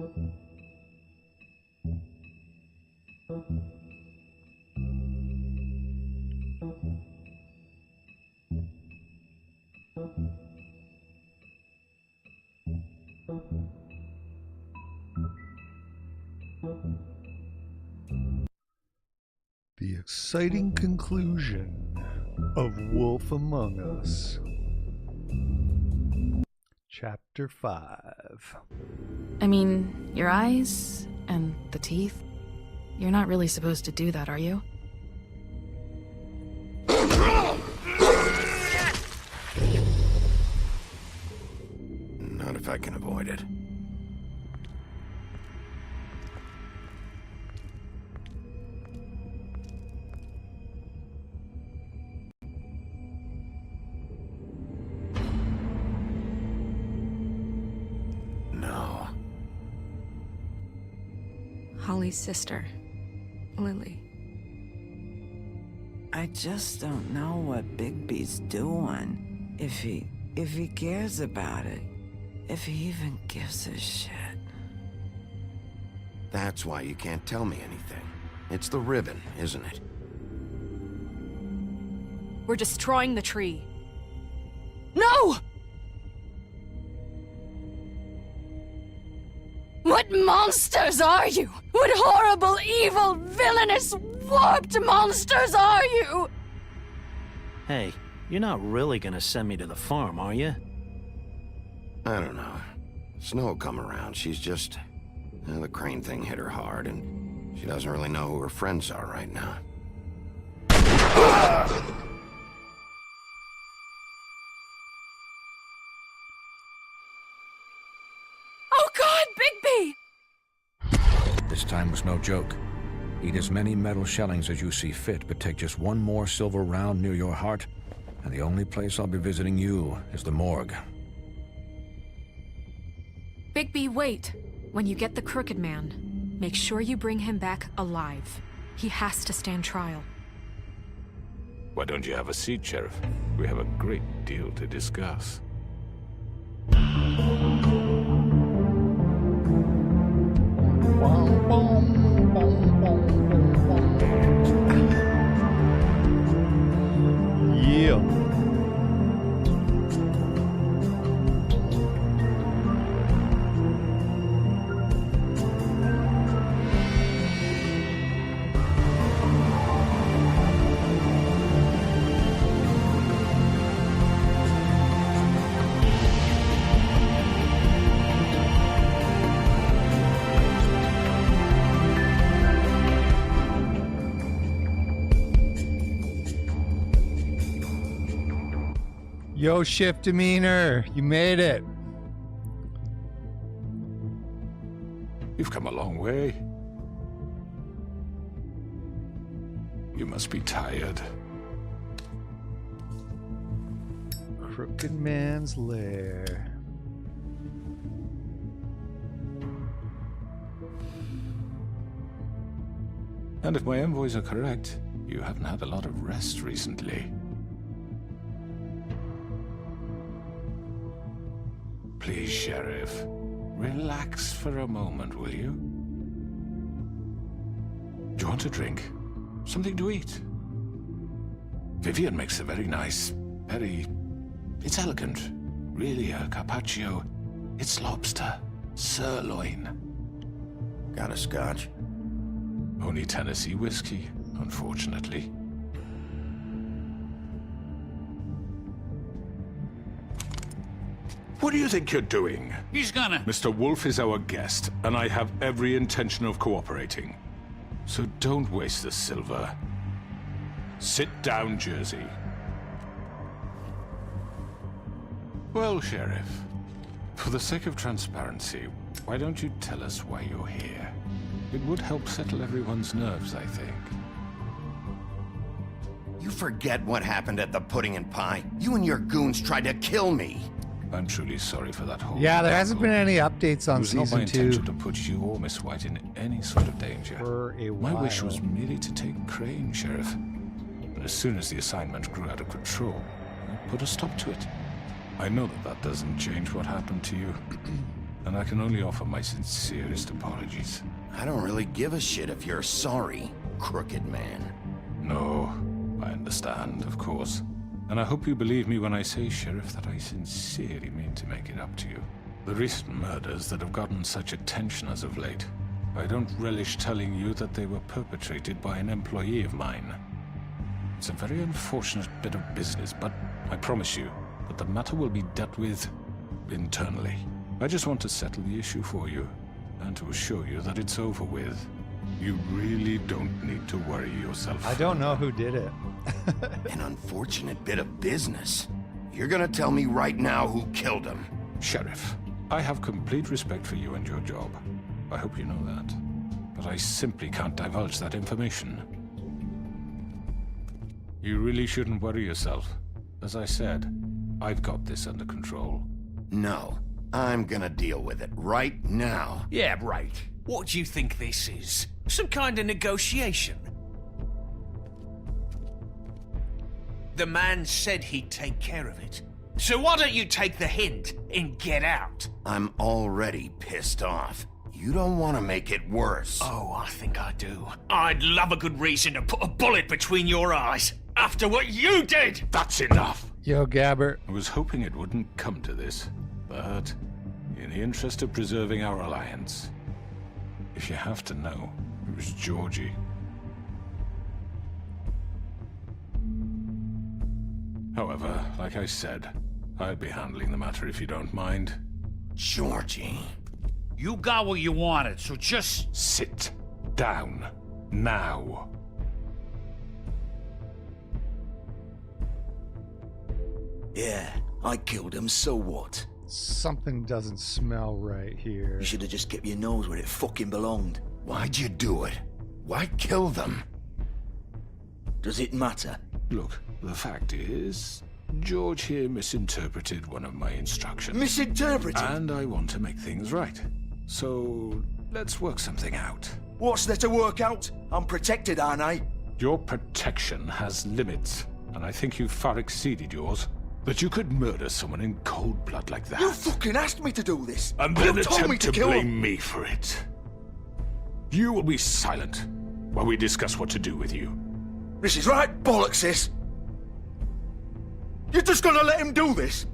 The exciting conclusion of Wolf Among Us. Chapter 5. I mean, your eyes and the teeth. You're not really supposed to do that, are you? Not if I can avoid it. No. Holly's sister, Lily. I just don't know what Bigby's doing. If he cares about it. If he even gives a shit. That's why you can't tell me anything. It's the ribbon, isn't it? We're destroying the tree. No! What monsters are you? What horrible, evil, villainous, warped monsters are you? Hey, you're not really gonna send me to the farm, are you? I don't know. Snow will come around. She's just... the crane thing hit her hard, and she doesn't really know who her friends are right now. Oh God, Bigby! This time was no joke. Eat as many metal shellings as you see fit, but take just one more silver round near your heart, and the only place I'll be visiting you is the morgue. Bigby, wait. When you get the Crooked Man, make sure you bring him back alive. He has to stand trial. Why don't you have a seat, Sheriff? We have a great deal to discuss. Yeah. Yo, Shift Demeanor, you made it. You've come a long way. You must be tired. Crooked Man's Lair. And if my envoys are correct, you haven't had a lot of rest recently. Please, Sheriff, relax for a moment, will you? Do you want a drink? Something to eat? Vivian makes a very nice, it's elegant. Really a carpaccio. It's lobster, sirloin. Got a scotch? Only Tennessee whiskey, unfortunately. What do you think you're doing? He's gonna... Mr. Wolf is our guest, and I have every intention of cooperating. So don't waste the silver. Sit down, Jersey. Well, Sheriff, for the sake of transparency, why don't you tell us why you're here? It would help settle everyone's nerves, I think. You forget what happened at the Pudding and Pie? You and your goons tried to kill me. I'm truly sorry for that whole... Yeah, there hasn't been any updates on It was not my Season 2 intention to put you or Miss White in any sort of danger. for a while. My wish was merely to take Crane, Sheriff. But as soon as the assignment grew out of control, I put a stop to it. I know that that doesn't change what happened to you. and I can only offer my sincerest apologies. I don't really give a shit if you're sorry, crooked man. No, I understand, of course. And I hope you believe me when I say, Sheriff, that I sincerely mean to make it up to you. The recent murders that have gotten such attention as of late, I don't relish telling you that they were perpetrated by an employee of mine. It's a very unfortunate bit of business, but I promise you that the matter will be dealt with internally. I just want to settle the issue for you, and to assure you that it's over with. You really don't need to worry yourself. I don't know who did it. An unfortunate bit of business. You're gonna tell me right now who killed him. Sheriff, I have complete respect for you and your job. I hope you know that. But I simply can't divulge that information. You really shouldn't worry yourself. As I said, I've got this under control. No, I'm gonna deal with it right now. Yeah, right. What do you think this is? Some kind of negotiation? The man said he'd take care of it. So why don't you take the hint and get out? I'm already pissed off. You don't want to make it worse. Oh, I think I do. I'd love a good reason to put a bullet between your eyes after what you did! That's enough! Yo, Gabbert. I was hoping it wouldn't come to this, but in the interest of preserving our alliance, if you have to know, it was Georgie. However, like I said, I'll be handling the matter if you don't mind. Georgie. You got what you wanted, so just... Sit down. Now. Yeah, I killed him, so what? Something doesn't smell right here. You should have just kept your nose where it fucking belonged. Why'd you do it? Why kill them? Does it matter? Look, the fact is, George here misinterpreted one of my instructions. Misinterpreted? And I want to make things right. So, let's work something out. What's there to work out? I'm protected, aren't I? Your protection has limits, and I think you've far exceeded yours. That you could murder someone in cold blood like that. You fucking asked me to do this! And You then told me attempt to kill blame him. me for it. You will be silent while we discuss what to do with you. This is right bollocks, this! You're just gonna let him do this?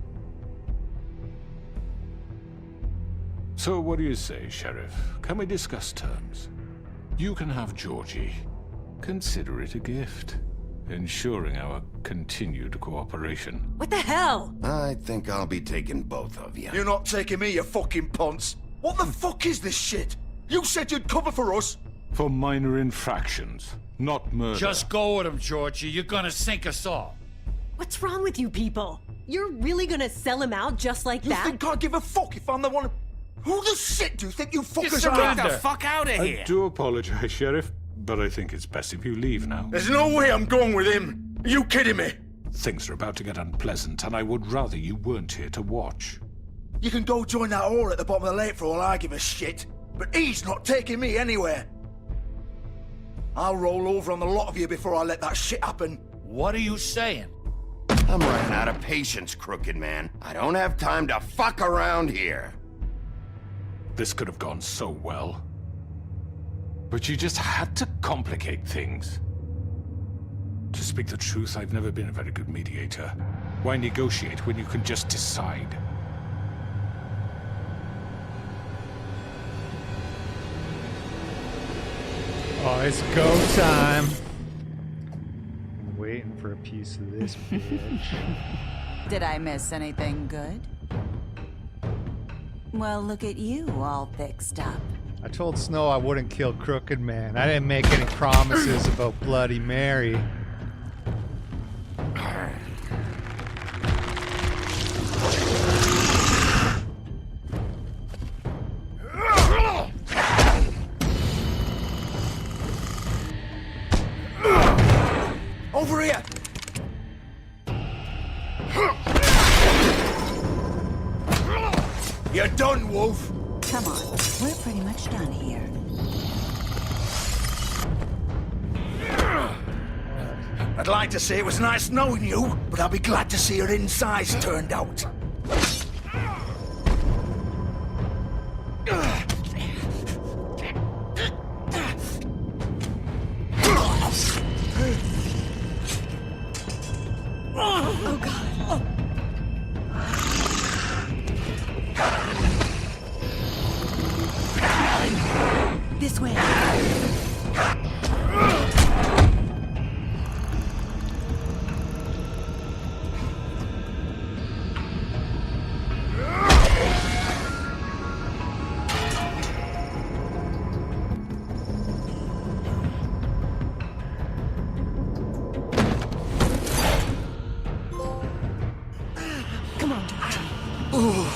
So what do you say, Sheriff? Can we discuss terms? You can have Georgie. Consider it a gift, ensuring our continued cooperation. What the hell? I think I'll be taking both of you. You're not taking me, you fucking ponce! What the fuck is this shit? You said you'd cover for us! For minor infractions, not murder. Just go with him, Georgie. You're gonna sink us all. What's wrong with you people? You're really gonna sell him out just like You that? think I give a fuck if I'm the one... Who the shit do you think you fuckers Get are? the fuck out of I here! do apologize, Sheriff, but I think it's best if you leave now. There's no way I'm going with him! Are you kidding me? Things are about to get unpleasant, and I would rather you weren't here to watch. You can go join that whore at the bottom of the lake for all I give a shit, but he's not taking me anywhere. I'll roll over on the lot of you before I let that shit happen. What are you saying? I'm running out of patience, crooked man. I don't have time to fuck around here. This could have gone so well. But you just had to complicate things. To speak the truth, I've never been a very good mediator. Why negotiate when you can just decide? Oh, it's go time. I'm waiting for a piece of this bitch. Did I miss anything good? Well, look at you, all fixed up. I told Snow I wouldn't kill Crooked Man. I didn't make any promises about Bloody Mary. Over here! You're done, Wolf! Come on, we're pretty much done here. I'd like to say it was nice knowing you, but I'll be glad to see your insides turned out. Oh, God. This way. Come on, Georgie. Oh,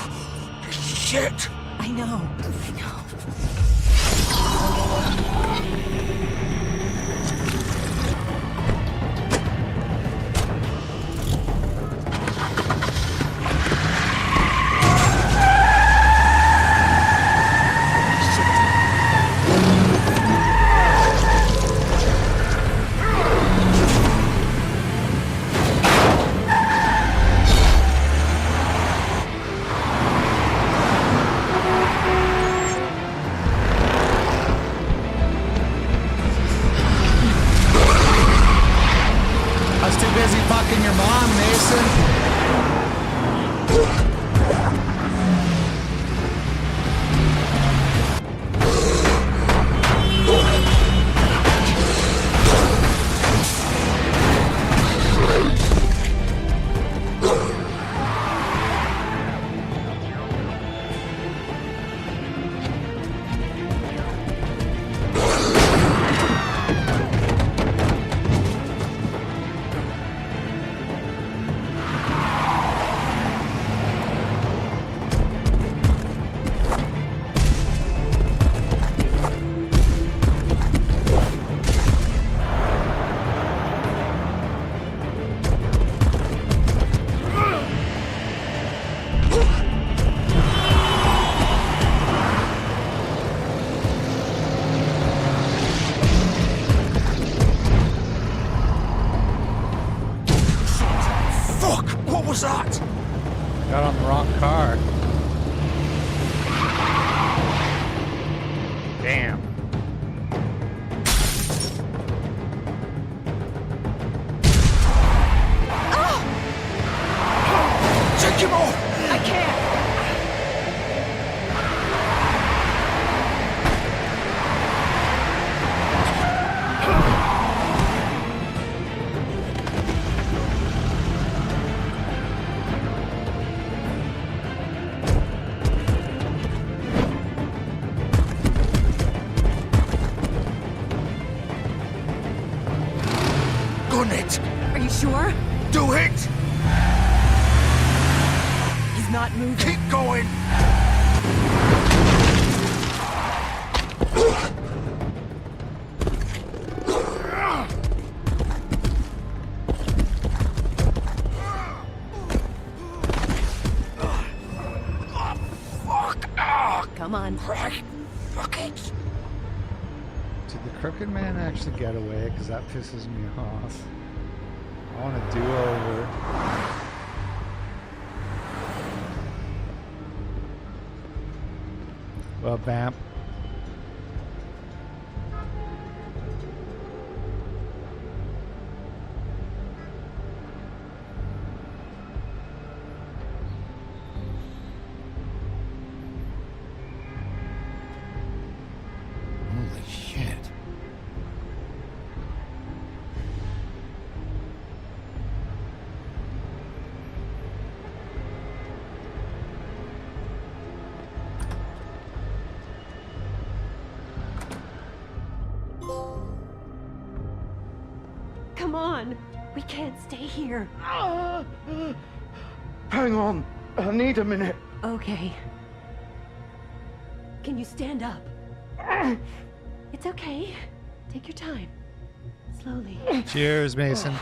shit! I know. I was too busy fucking your mom, Mason. Fuck! What was that? Got on the wrong car. Damn. Take him off! I can't. Gun it! Are you sure? Do it! He's not moving. Keep going! Come on. Right. Fuck it! Did the crooked man actually get away? Because that pisses me off. I want a do-over. Well, Vamp. Holy shit. Come on. We can't stay here. Hang on. I need a minute. Okay. Can you stand up? It's okay. Take your time. Slowly. Cheers, Mason.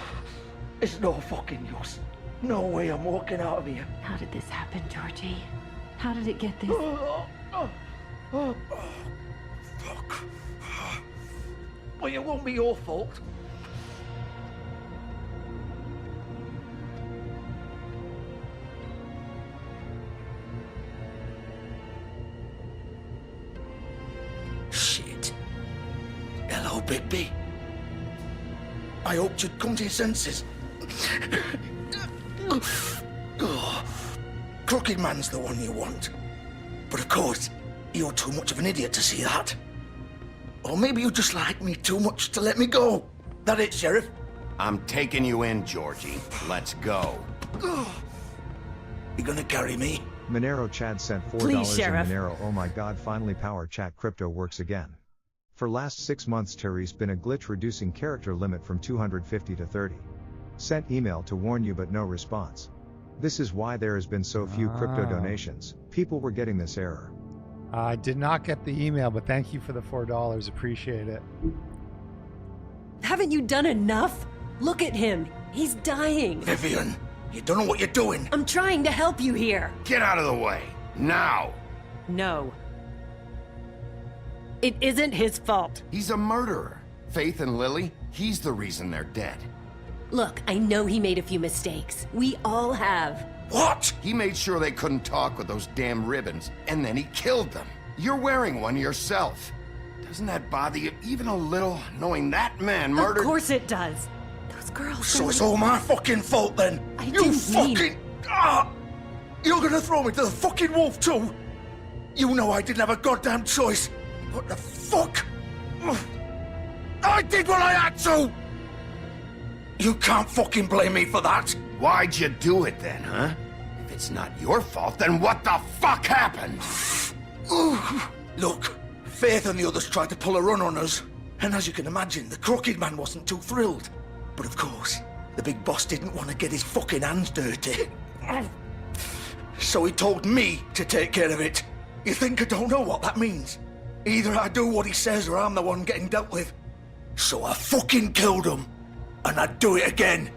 It's no fucking use. No way I'm walking out of here. How did this happen, Georgie? How did it get this? Fuck. Well, it won't be your fault. Bigby. I hoped you'd come to your senses. Oh, Crooked Man's the one you want. But of course, you're too much of an idiot to see that. Or maybe you just like me too much to let me go. That it, Sheriff? I'm taking you in, Georgie. Let's go. You gonna carry me? Monero Chad sent $4 Please, Sheriff. in Monero. Oh my god, finally Power Chat Crypto works again. For last 6 months Terry's been a glitch reducing character limit from 250 to 30. Sent email to warn you but no response. This is why there has been so few crypto donations. People were getting this error. I did not get the email, but thank you for the $4. Appreciate it. Haven't you done enough? Look at him. He's dying. Vivian, you don't know what you're doing. I'm trying to help you here. Get out of the way. Now. No. It isn't his fault. He's a murderer. Faith and Lily, he's the reason they're dead. Look, I know he made a few mistakes. We all have. What? He made sure they couldn't talk with those damn ribbons, and then he killed them. You're wearing one yourself. Doesn't that bother you even a little, knowing that man murdered— Of course it does. Those girls— So it's all my fucking fault then? I You didn't mean— fucking... You're gonna throw me to the fucking wolf too? You know I didn't have a goddamn choice. What the fuck? I did what I had to! You can't fucking blame me for that. Why'd you do it then, huh? If it's not your fault, then what the fuck happened? Look, Faith and the others tried to pull a run on us. And as you can imagine, the Crooked Man wasn't too thrilled. But of course, the big boss didn't want to get his fucking hands dirty. So he told me to take care of it. You think I don't know what that means? Either I do what he says or I'm the one getting dealt with. So I fucking killed him. And I'd do it again.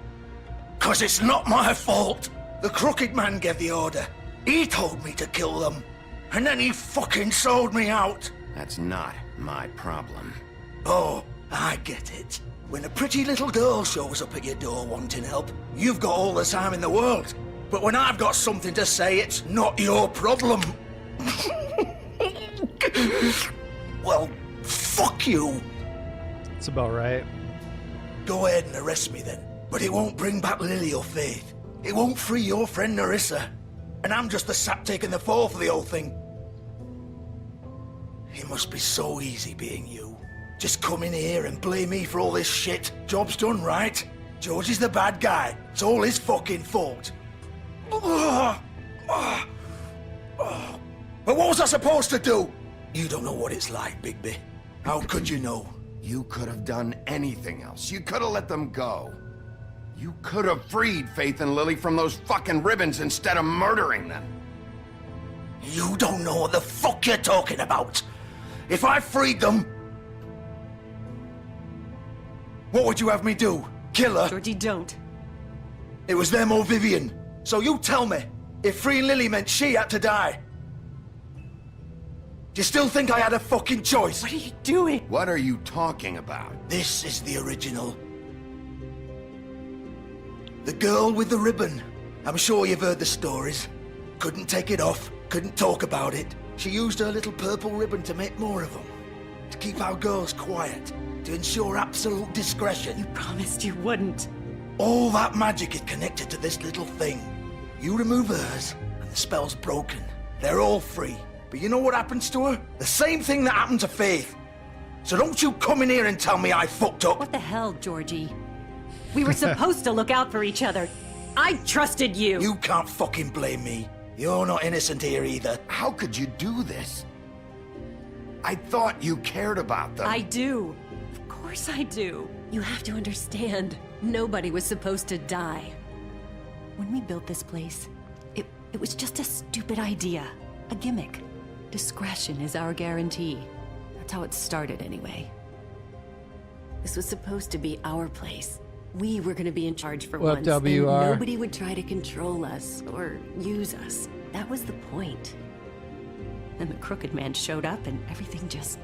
'Cause it's not my fault. The Crooked Man gave the order. He told me to kill them. And then he fucking sold me out. That's not my problem. Oh, I get it. When a pretty little girl shows up at your door wanting help, you've got all the time in the world. But when I've got something to say, it's not your problem. Well, fuck you. That's about right. Go ahead and arrest me then. But it won't bring back Lily or Faith. It won't free your friend Narissa. And I'm just the sap taking the fall for the whole thing. It must be so easy being you. Just come in here and blame me for all this shit. Job's done, right? George is the bad guy. It's all his fucking fault. But what was I supposed to do? You don't know what it's like, Bigby. How could you know? You could have done anything else. You could have let them go. You could have freed Faith and Lily from those fucking ribbons instead of murdering them. You don't know what the fuck you're talking about. If I freed them... What would you have me do? Kill her? Georgie, don't. It was them or Vivian. So you tell me, if freeing Lily meant she had to die, do you still think I had a fucking choice? What are you doing? What are you talking about? This is the original. The girl with the ribbon. I'm sure you've heard the stories. Couldn't take it off, couldn't talk about it. She used her little purple ribbon to make more of them. To keep our girls quiet. To ensure absolute discretion. You promised you wouldn't. All that magic is connected to this little thing. You remove hers, and the spell's broken. They're all free. But you know what happens to her? The same thing that happened to Faith. So don't you come in here and tell me I fucked up. What the hell, Georgie? We were supposed to look out for each other. I trusted you. You can't fucking blame me. You're not innocent here either. How could you do this? I thought you cared about them. I do. Of course I do. You have to understand. Nobody was supposed to die. When we built this place, it was just a stupid idea. A gimmick. Discretion is our guarantee. That's how it started anyway. This was supposed to be our place. We were going to be in charge for What once, up, and WR? nobody would try to control us or use us. That was the point. Then the Crooked Man showed up and everything just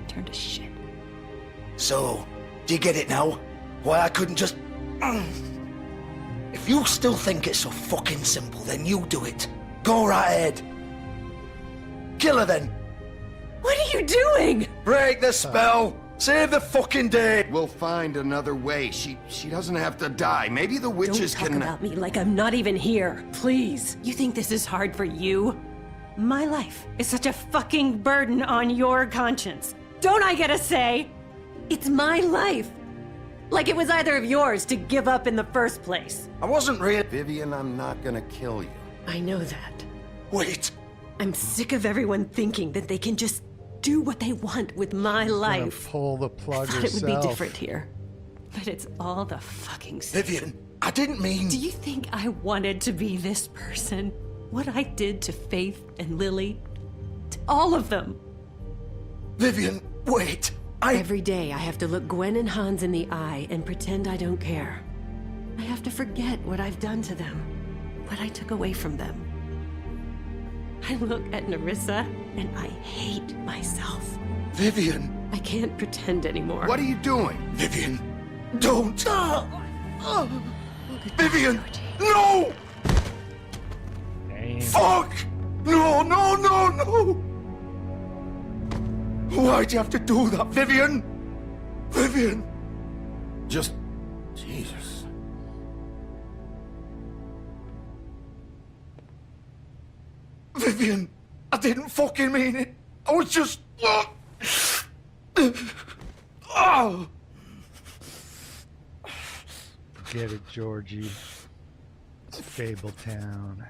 turned to shit. So, do you get it now? Why I couldn't just... If you still think it's so fucking simple, then you do it. Go right ahead. Kill her then. What are you doing? Break the spell. Save the fucking day! We'll find another way. She doesn't have to die. Maybe the witches Don't talk can... about me like I'm not even here. Please. You think this is hard for you? My life is such a fucking burden on your conscience. Don't I get a say? It's my life. Like it was either of yours to give up in the first place. I wasn't real. Vivian, I'm not gonna kill you. I know that. Wait. I'm sick of everyone thinking that they can just do what they want with my life. Pull the plug I thought it would be yourself. different here. But it's all the fucking same. Vivian, I didn't mean... Do you think I wanted to be this person? What I did to Faith and Lily? To all of them. Vivian, wait. Every day I have to look Gwen and Hans in the eye and pretend I don't care. I have to forget what I've done to them. What I took away from them. I look at Nerissa and I hate myself. Vivian. I can't pretend anymore. What are you doing? Vivian, don't. Vivian, no! Damn. Fuck! No, no, no, no! Why'd you have to do that, Vivian? Vivian! Just... Jesus. Vivian, I didn't fucking mean it. I was just... Oh! Forget it, Georgie. It's Fabletown.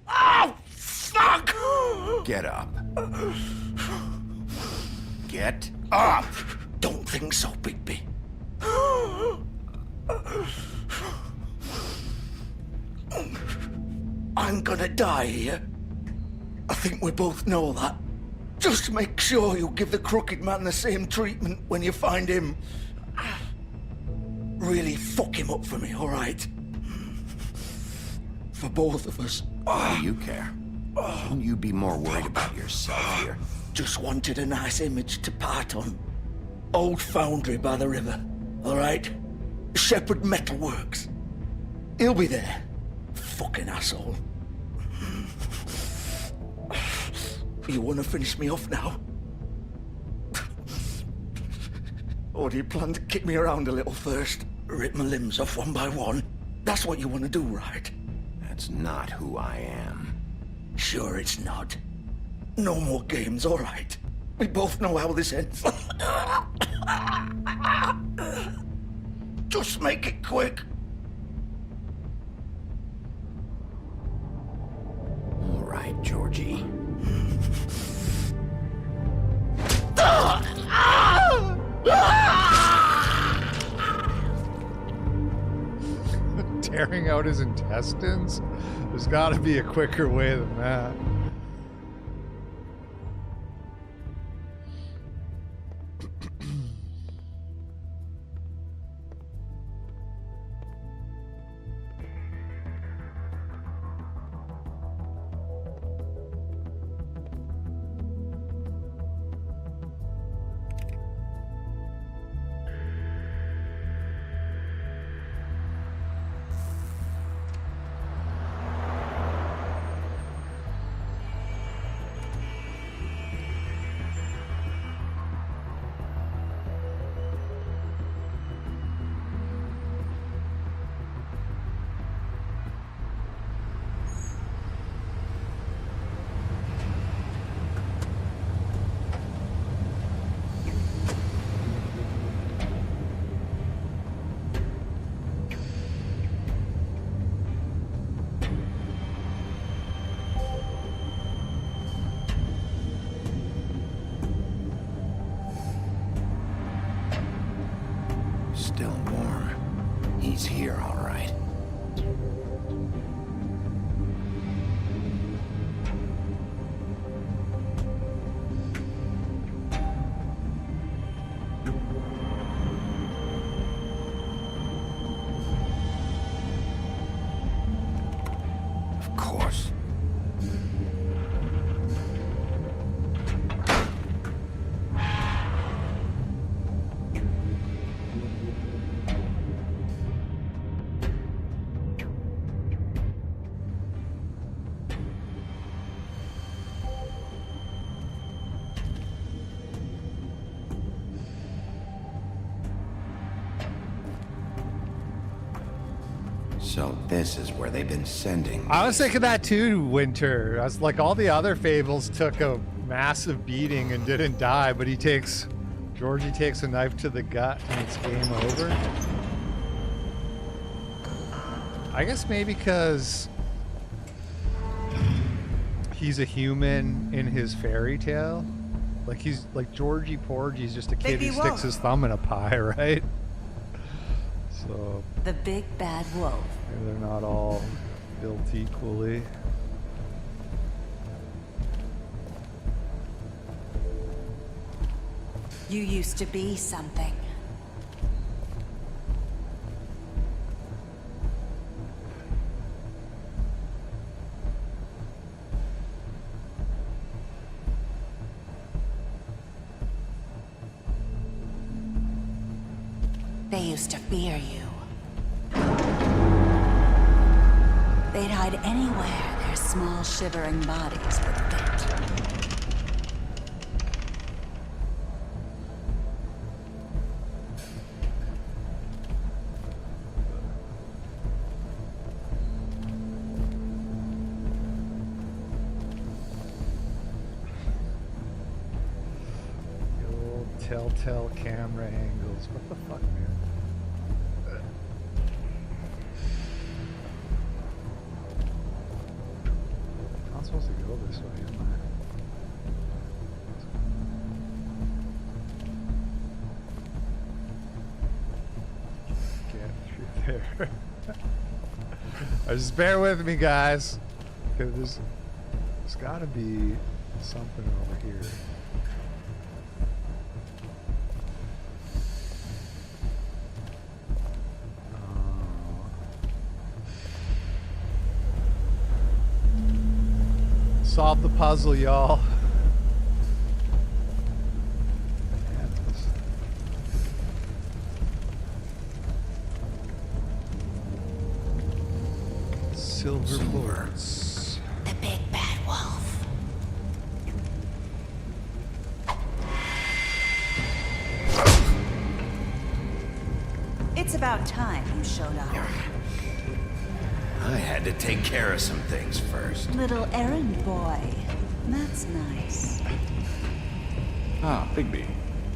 Oh, fuck! Get up. Get up! Don't think so, Bigby. I'm gonna die here. I think we both know that. Just make sure you give the crooked man the same treatment when you find him. Really fuck him up for me, all right? For both of us. Why do you care? Shouldn't you be more worried about yourself here? Just wanted a nice image to part on. Old foundry by the river, all right? Shepherd Metalworks. He'll be there. Fucking asshole. You want to finish me off now? Or do you plan to kick me around a little first? Rip my limbs off one by one? That's what you want to do, right? That's not who I am. Sure it's not. No more games, all right? We both know how this ends. Just make it quick. All right, Georgie. Tearing out his intestines? There's got to be a quicker way than that. Still warm. He's here, all right. Of course. So this is where they've been sending. I was thinking that too, Winter. I was like, all the other Fables took a massive beating and didn't die, but Georgie takes a knife to the gut and it's game over. I guess maybe because he's a human in his fairy tale. Like he's like Georgie Porgie's just a kid who sticks his thumb in a pie, right? So The big bad wolf. maybe they're not all built equally. You used to be something. They used to fear you. They'd hide anywhere their small, shivering bodies would fit. The old telltale camera angles. What the fuck, man? I'm not supposed to go this way, am I? Get through there. Just bear with me, guys. 'Cause there's gotta be something over here. Solve the puzzle, y'all. Silver bullets. The big bad wolf. It's about time you showed up. I had to take care of some things first. Little errand boy. That's nice. Ah, Bigby.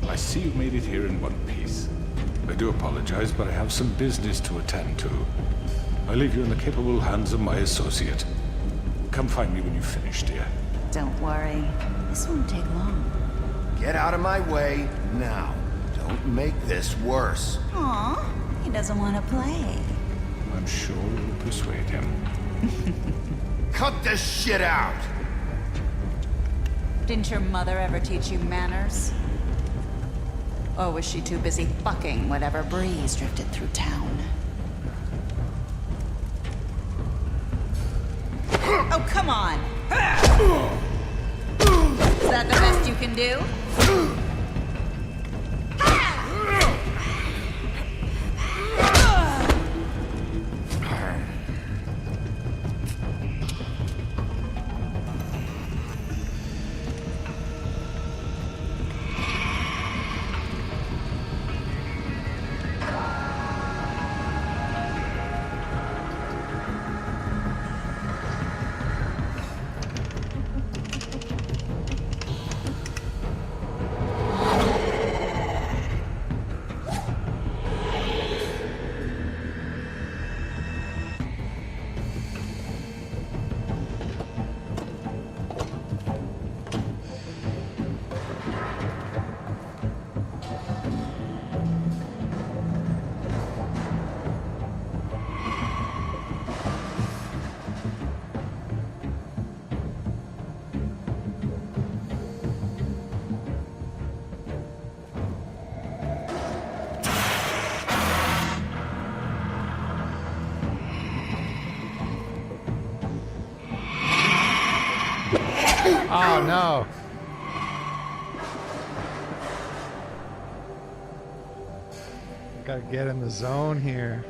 I see you made it here in one piece. I do apologize, but I have some business to attend to. I leave you in the capable hands of my associate. Come find me when you've finished, dear. Don't worry. This won't take long. Get out of my way now. Don't make this worse. Aw, he doesn't want to play. I'm sure you'll persuade him. Cut this shit out! Didn't your mother ever teach you manners? Or was she too busy fucking whatever breeze drifted through town? Oh, come on! Is that the best you can do? Oh no. Gotta get in the zone here.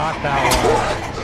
shot that one.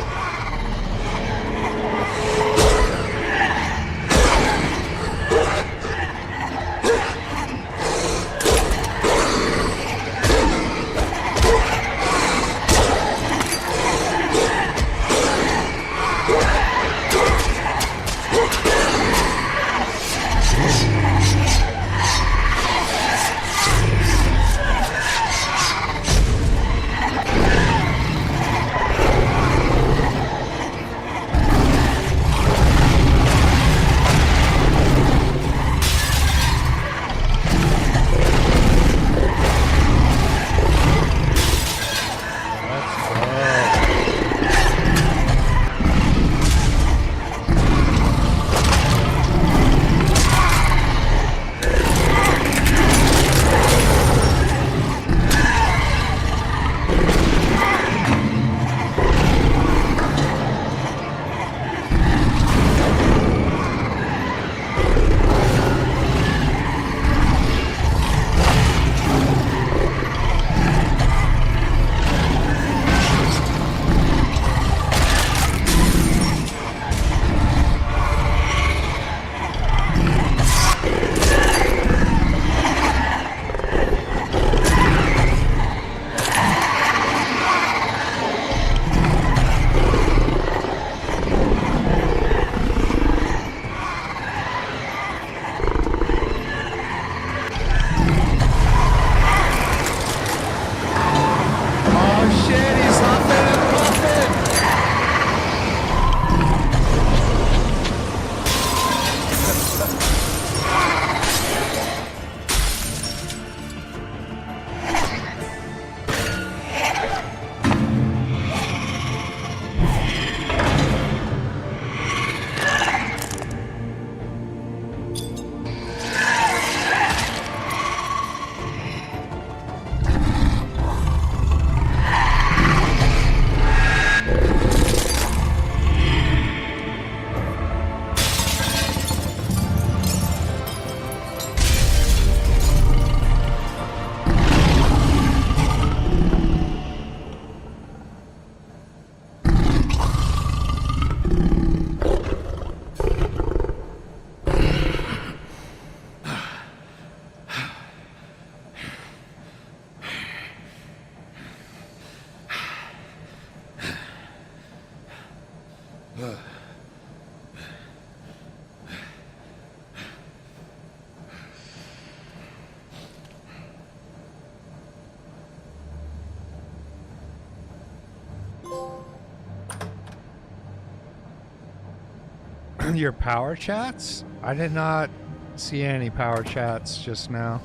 Your power chats? I did not see any power chats just now.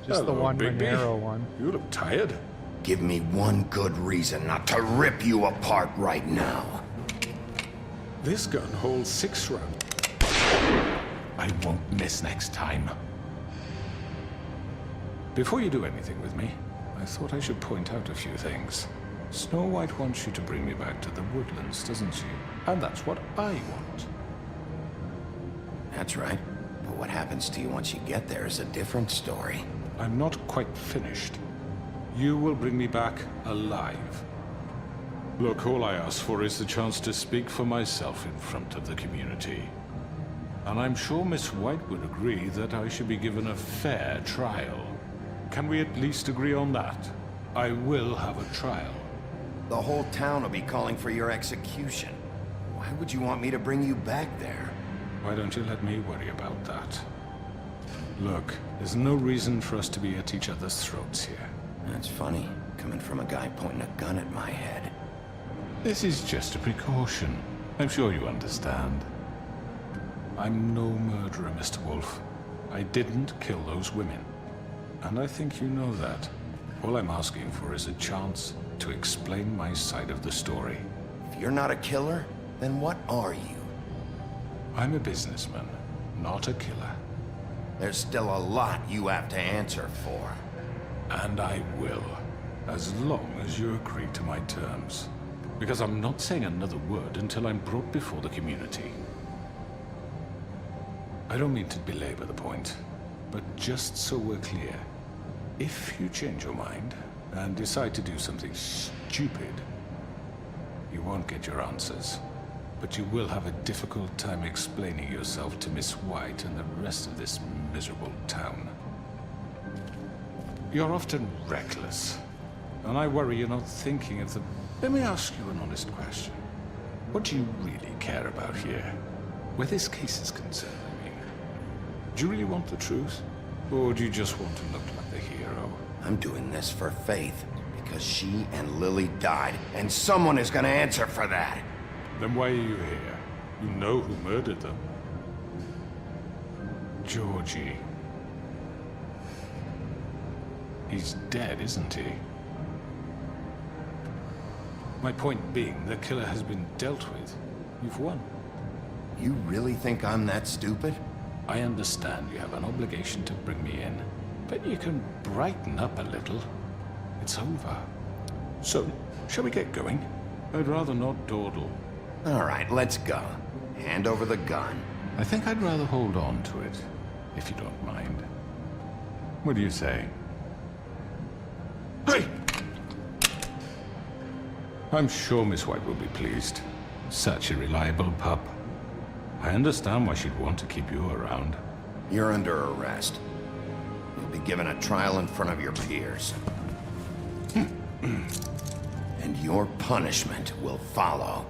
Just the one Monero one. You look tired. Give me one good reason not to rip you apart right now. This gun holds 6 rounds. I won't miss next time. Before you do anything with me, I thought I should point out a few things. Snow White wants you to bring me back to the woodlands, doesn't she? And that's what I want. That's right. But what happens to you once you get there is a different story. I'm not quite finished. You will bring me back alive. Look, all I ask for is the chance to speak for myself in front of the community. And I'm sure Miss White would agree that I should be given a fair trial. Can we at least agree on that? I will have a trial. The whole town will be calling for your execution. Why would you want me to bring you back there? Why don't you let me worry about that? Look, there's no reason for us to be at each other's throats here. That's funny, coming from a guy pointing a gun at my head. This is just a precaution. I'm sure you understand. I'm no murderer, Mr. Wolf. I didn't kill those women. And I think you know that. All I'm asking for is a chance to explain my side of the story. If you're not a killer, then what are you? I'm a businessman, not a killer. There's still a lot you have to answer for. And I will, as long as you agree to my terms. Because I'm not saying another word until I'm brought before the community. I don't mean to belabor the point, but just so we're clear, if you change your mind and decide to do something stupid, You won't get your answers, but you will have a difficult time explaining yourself to Miss White and the rest of this miserable town. You're often reckless, and I worry you're not thinking of the... Let me ask you an honest question. What do you really care about here? Where this case is concerned, I mean. Do you really want the truth? Or do you just want to look like the hero? I'm doing this for Faith, because she and Lily died, and someone is gonna answer for that. Then why are you here? You know who murdered them. Georgie. He's dead, isn't he? My point being, the killer has been dealt with. You've won. You really think I'm that stupid? I understand you have an obligation to bring me in, but you can brighten up a little. It's over. So, shall we get going? I'd rather not dawdle. All right, let's go. Hand over the gun. I think I'd rather hold on to it, if you don't mind. What do you say? Hey! I'm sure Miss White will be pleased. Such a reliable pup. I understand why she'd want to keep you around. You're under arrest. You'll be given a trial in front of your peers. And your punishment will follow.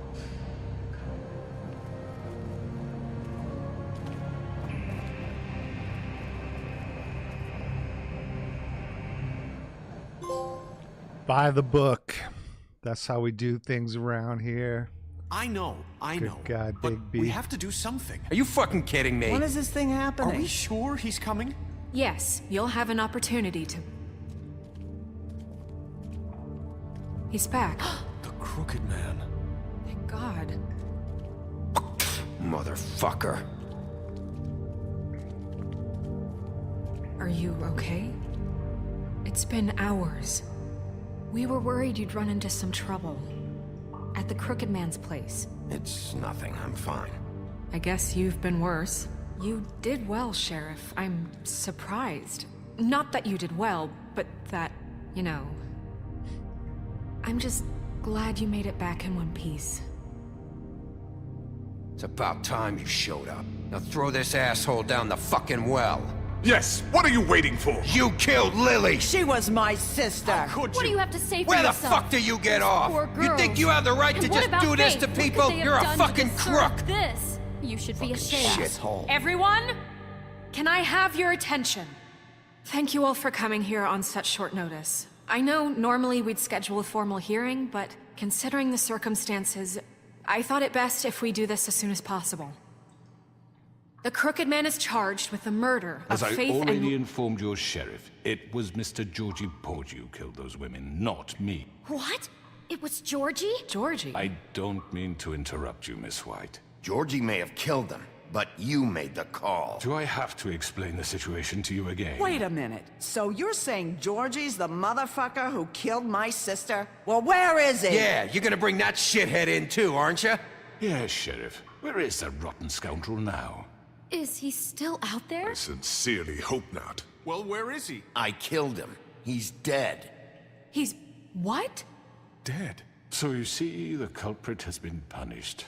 By the book. That's how we do things around here. I know. Good God, but Big B. we have to do something. Are you fucking kidding me? When is this thing happening? Are we sure he's coming? Yes, you'll have an opportunity to... He's back. The Crooked Man. Thank God. Motherfucker. Are you okay? It's been hours. We were worried you'd run into some trouble. At the Crooked Man's place. It's nothing. I'm fine. I guess you've been worse. You did well, Sheriff. I'm surprised. Not that you did well, but that, you know... I'm just glad you made it back in one piece. It's about time you showed up. Now throw this asshole down the fucking well. Yes! What are you waiting for? You killed Lily! She was my sister. What do you have to say for Where the yourself? fuck do you get off? Poor You girl. think you have the right And to what just about do this Faith? to What could people? they have You're a done to fucking deserve crook! This. You should be ashamed. Shithole. Everyone? Can I have your attention? Thank you all for coming here on such short notice. I know normally we'd schedule a formal hearing, but considering the circumstances, I thought it best if we do this as soon as possible. The Crooked Man is charged with the murder of As I Faith already and... informed your sheriff, it was Mr. Georgie Porgy who killed those women, not me. What? It was Georgie? Georgie? I don't mean to interrupt you, Miss White. Georgie may have killed them, but you made the call. Do I have to explain the situation to you again? Wait a minute. So you're saying Georgie's the motherfucker who killed my sister? Well, where is he? Yeah, you're gonna bring that shithead in too, aren't you? Yes, Sheriff. Where is that rotten scoundrel now? Is he still out there? I sincerely hope not. Well, where is he? I killed him. He's dead. He's... what? Dead. So you see, the culprit has been punished.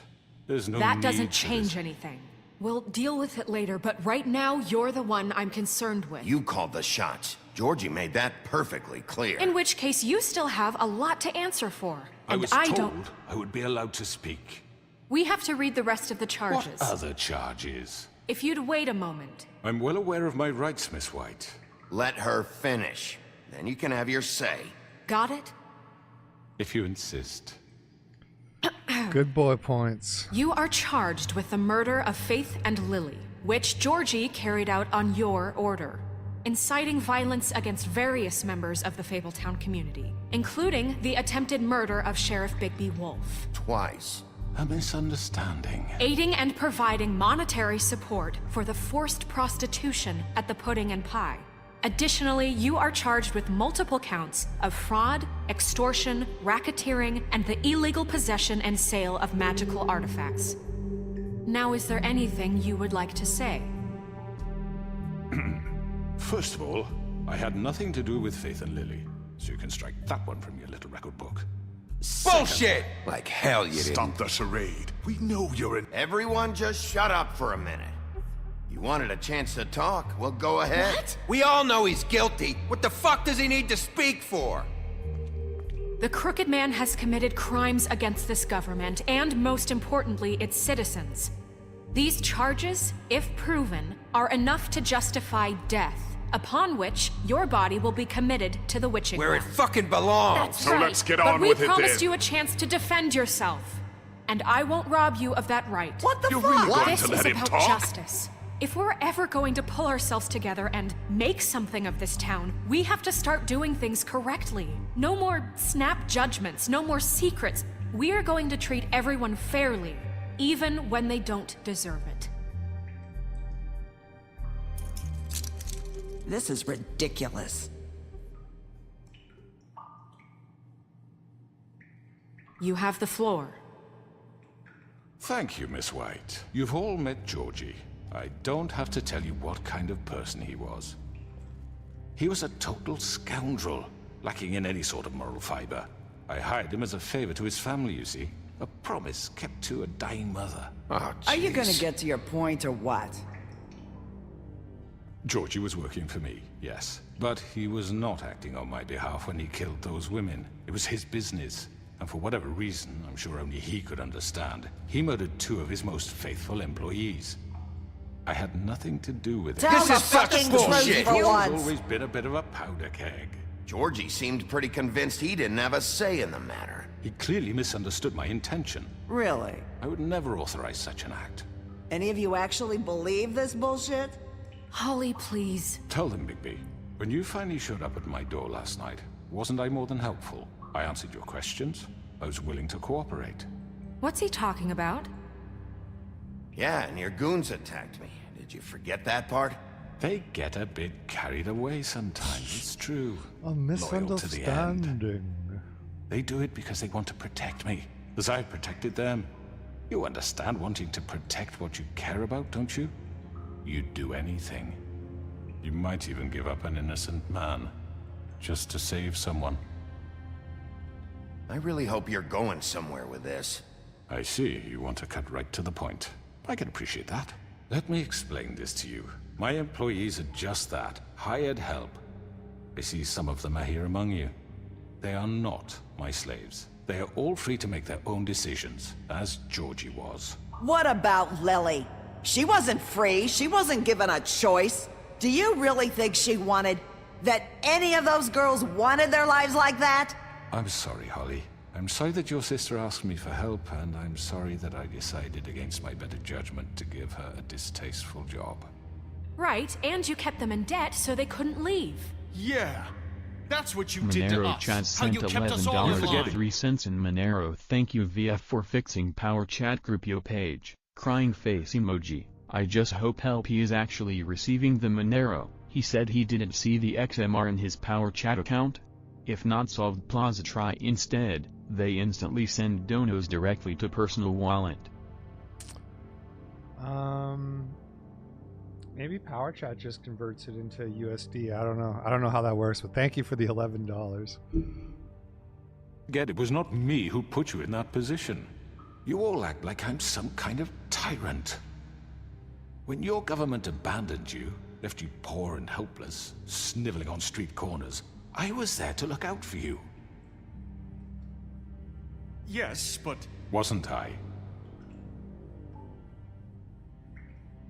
There's no That need doesn't for change this. anything. We'll deal with it later, but right now, you're the one I'm concerned with. You called the shots. Georgie made that perfectly clear. In which case, you still have a lot to answer for. I And was I told don't... I would be allowed to speak. We have to read the rest of the charges. What other charges? If you'd wait a moment. I'm well aware of my rights, Miss White. Let her finish. Then you can have your say. Got it? If you insist. Good boy points. You are charged with the murder of Faith and Lily, which Georgie carried out on your order, inciting violence against various members of the Fabletown community, including the attempted murder of Sheriff Bigby Wolf. Twice. A misunderstanding. Aiding and providing monetary support for the forced prostitution at the Pudding and Pie. Additionally, you are charged with multiple counts of fraud, extortion, racketeering, and the illegal possession and sale of magical artifacts. Now, is there anything you would like to say? First of all, I had nothing to do with Faith and Lily, so you can strike that one from your little record book. Bullshit! Like hell you didn't. Stop the charade. We know you're an... Everyone just shut up for a minute. You wanted a chance to talk? Well, go ahead. What? We all know he's guilty. What the fuck does he need to speak for? The Crooked Man has committed crimes against this government, and most importantly, its citizens. These charges, if proven, are enough to justify death, upon which your body will be committed to the witching Where it ground. fucking belongs. That's So right. let's get but on we with it promised then. you a chance to defend yourself, and I won't rob you of that right. What the You're fuck? really going This to is let him about talk? justice. If we're ever going to pull ourselves together and make something of this town, we have to start doing things correctly. No more snap judgments, no more secrets. We are going to treat everyone fairly, even when they don't deserve it. This is ridiculous. You have the floor. Thank you, Miss White. You've all met Georgie. I don't have to tell you what kind of person he was. He was a total scoundrel, lacking in any sort of moral fiber. I hired him as a favor to his family, you see. A promise kept to a dying mother. Oh, Are you gonna jeez. get to your point or what? Georgie was working for me, yes. But he was not acting on my behalf when he killed those women. It was his business. And for whatever reason, I'm sure only he could understand, he murdered 2 of his most faithful employees. I had nothing to do with it. Tell This the is such fucking bullshit. truth for He's once. always been a bit of a powder keg. Georgie seemed pretty convinced he didn't have a say in the matter. He clearly misunderstood my intention. Really? I would never authorize such an act. Any of you actually believe this bullshit? Holly, please. Tell them, Bigby. When you finally showed up at my door last night, wasn't I more than helpful? I answered your questions. I was willing to cooperate. What's he talking about? Yeah, and your goons attacked me. Did you forget that part? They get a bit carried away sometimes, it's true. A Loyal to the end. misunderstanding. They do it because they want to protect me, as I've protected them. You understand wanting to protect what you care about, don't you? You'd do anything. You might even give up an innocent man, just to save someone. I really hope you're going somewhere with this. I see, you want to cut right to the point. I can appreciate that. Let me explain this to you. My employees are just that, hired help. I see some of them are here among you. They are not my slaves. They are all free to make their own decisions, as Georgie was. What about Lily? She wasn't free. She wasn't given a choice. Do you really think she wanted... that any of those girls wanted their lives like that? I'm sorry, Holly. I'm sorry that your sister asked me for help, and I'm sorry that I decided against my better judgment to give her a distasteful job. Right, and you kept them in debt so they couldn't leave. Yeah. That's what you did to Monero us. Chat How sent you kept us all in line. $11.03 in Monero. Thank you VF for fixing Power Chat group yo page. Crying face emoji. I just hope LP is actually receiving the Monero. He said he didn't see the XMR in his Power Chat account. If not solved, Plaza try instead. They instantly send donos directly to personal wallet. Maybe Power Chat just converts it into USD. I don't know. I don't know how that works, but thank you for the $11. Again, it was not me who put you in that position. You all act like I'm some kind of tyrant. When your government abandoned you, left you poor and helpless, sniveling on street corners, I was there to look out for you. Yes, but... Wasn't I?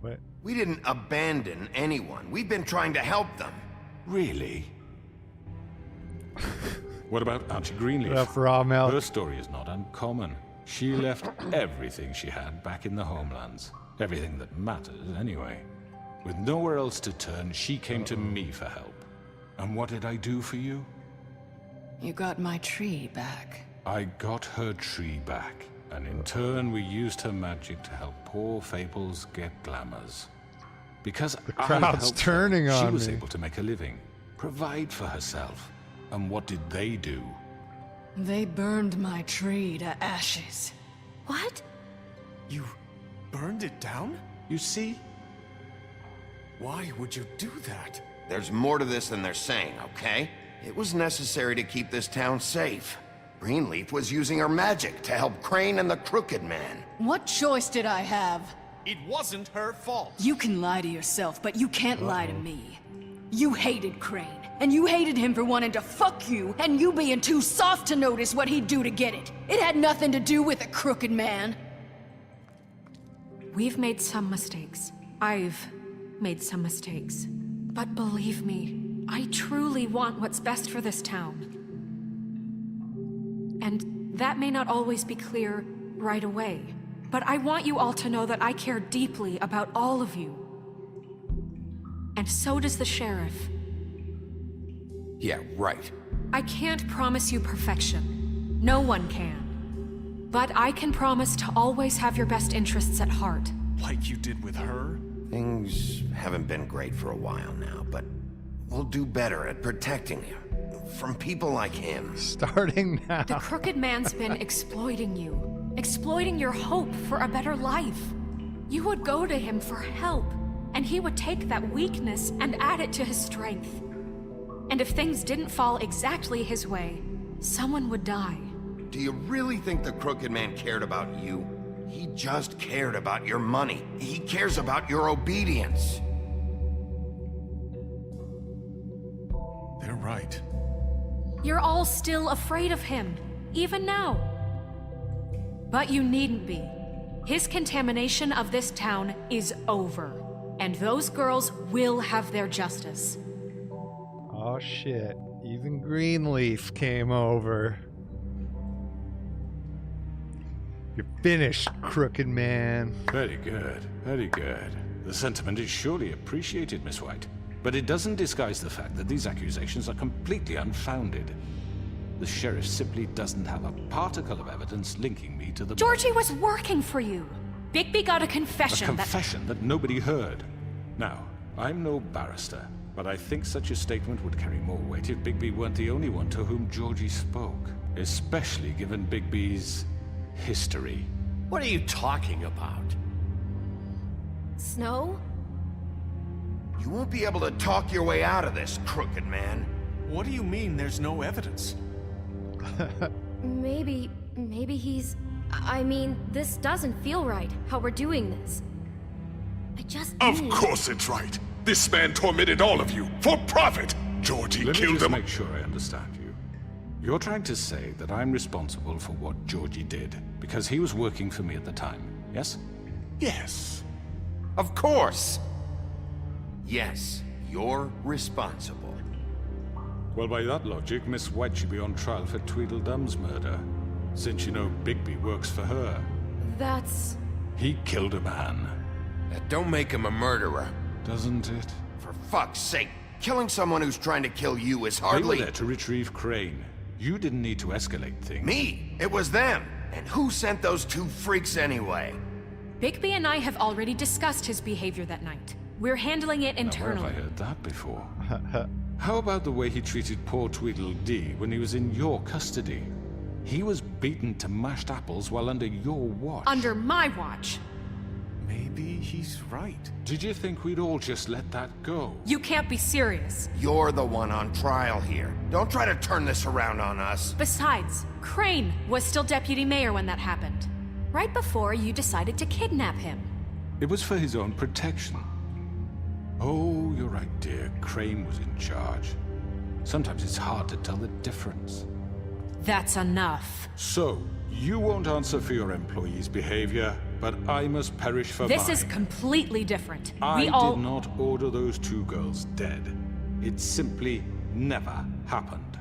What? We didn't abandon anyone. We've been trying to help them. Really? What about Auntie Greenleaf? What up, raw milk? Her story is not uncommon. She left everything she had back in the homelands. Everything that mattered, anyway. With nowhere else to turn, she came to me for help. And what did I do for you? You got my tree back. I got her tree back, and in turn we used her magic to help poor Fables get glamours. Because The I crowd's helped turning her, she on was me. able to make a living, provide for herself. And what did they do? They burned my tree to ashes. What? You burned it down? You see? Why would you do that? There's more to this than they're saying, okay? It was necessary to keep this town safe. Greenleaf was using her magic to help Crane and the Crooked Man. What choice did I have? It wasn't her fault. You can lie to yourself, but you can't lie to me. You hated Crane, and you hated him for wanting to fuck you, and you being too soft to notice what he'd do to get it. It had nothing to do with a Crooked Man. We've made some mistakes. I've made some mistakes. But believe me, I truly want what's best for this town. And that may not always be clear right away. But I want you all to know that I care deeply about all of you. And so does the sheriff. Yeah, right. I can't promise you perfection. No one can. But I can promise to always have your best interests at heart. Like you did with her? Things haven't been great for a while now, but we'll do better at protecting you. From people like him. Starting now. The Crooked Man's been exploiting you. Exploiting your hope for a better life. You would go to him for help, and he would take that weakness and add it to his strength. And if things didn't fall exactly his way, someone would die. Do you really think the Crooked Man cared about you? He just cared about your money. He cares about your obedience. They're right. You're all still afraid of him, even now. But you needn't be. His contamination of this town is over, and those girls will have their justice. Oh shit, even Greenleaf came over. You're finished, Crooked Man. Very good, very good. The sentiment is surely appreciated, Miss White. But it doesn't disguise the fact that these accusations are completely unfounded. The sheriff simply doesn't have a particle of evidence linking me to the... Georgie was working for you. Bigby got a confession. A confession that nobody heard. Now, I'm no barrister, but I think such a statement would carry more weight if Bigby weren't the only one to whom Georgie spoke. Especially given Bigby's history. What are you talking about? Snow? You won't be able to talk your way out of this, Crooked Man. What do you mean there's no evidence? Maybe he's... I mean, this doesn't feel right, how we're doing this. I just Of need... course it's right. This man tormented all of you, for profit. Georgie Let me killed just him. make sure I understand you. You're trying to say that I'm responsible for what Georgie did, because he was working for me at the time, yes? Yes. Of course. Yes, you're responsible. Well, by that logic, Miss White should be on trial for Tweedledum's murder, since you know Bigby works for her. That's... He killed a man. That don't make him a murderer. Doesn't it? For fuck's sake, killing someone who's trying to kill you is They hardly... were there to retrieve Crane. You didn't need to escalate things. Me? It was them. And who sent those two freaks anyway? Bigby and I have already discussed his behavior that night. We're handling it Now, internally. where have I heard that before? How about the way he treated poor Tweedledee when he was in your custody? He was beaten to mashed apples while under your watch. Under my watch. Maybe he's right. Did you think we'd all just let that go? You can't be serious. You're the one on trial here. Don't try to turn this around on us. Besides, Crane was still deputy mayor when that happened. Right before you decided to kidnap him. It was for his own protection. Oh, you're right, dear. Crane was in charge. Sometimes it's hard to tell the difference. That's enough. So, you won't answer for your employees' behavior, but I must perish for This mine. is completely different. I We all... did not order those two girls dead. It simply never happened.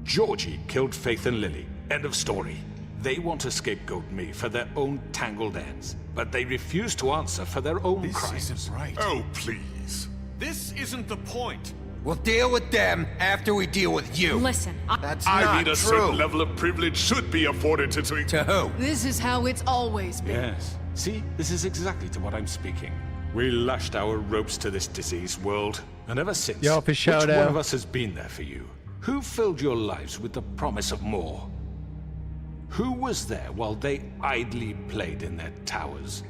Georgie killed Faith and Lily. End of story. They want to scapegoat me for their own tangled ends, but they refuse to answer for their own crimes. This isn't right. Oh, please. This isn't the point. We'll deal with them after we deal with you. Listen, That's I not mean, a true. certain level of privilege should be afforded to... To who? This is how it's always been. Yes. See, this is exactly to what I'm speaking. We lashed our ropes to this diseased world, and ever since, Yo, for which shout one out. of us has been there for you? Who filled your lives with the promise of more? Who was there while they idly played in their towers,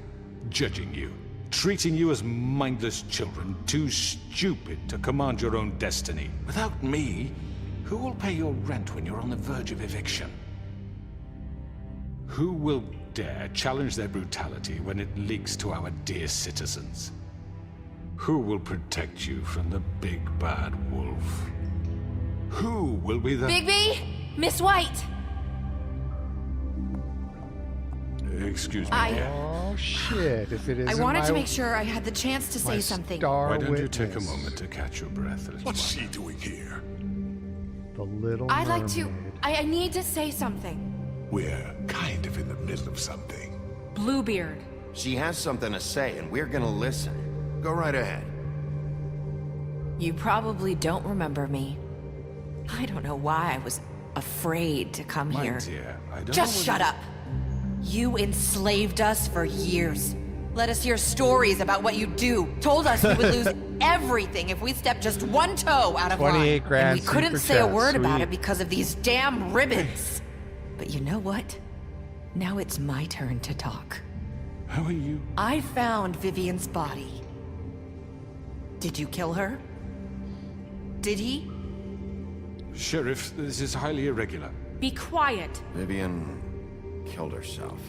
judging you, treating you as mindless children, too stupid to command your own destiny? Without me, who will pay your rent when you're on the verge of eviction? Who will dare challenge their brutality when it leaks to our dear citizens? Who will protect you from the big bad wolf? Who will be the... Bigby! Miss White! Excuse me. Oh shit! If it isn't I wanted to my- make sure I had the chance to say something. star Why don't you take a witness. moment to catch your breath, little What's one? she doing here? The Little I'd like to. Mermaid. I need to say something. We're kind of in the middle of something. Bluebeard. She has something to say, and we're gonna listen. Go right ahead. You probably don't remember me. I don't know why I was afraid to come My here. dear, I don't Just know shut up. You enslaved us for years. Let us hear stories about what you do. Told us we would lose everything if we stepped just one toe out of line. 28 grand And we couldn't super say a chat, word about sweet. it because of these damn ribbons. But you know what? Now it's my turn to talk. How are you? I found Vivian's body. Did you kill her? Did he? Sheriff, this is highly irregular. Be quiet. Vivian killed herself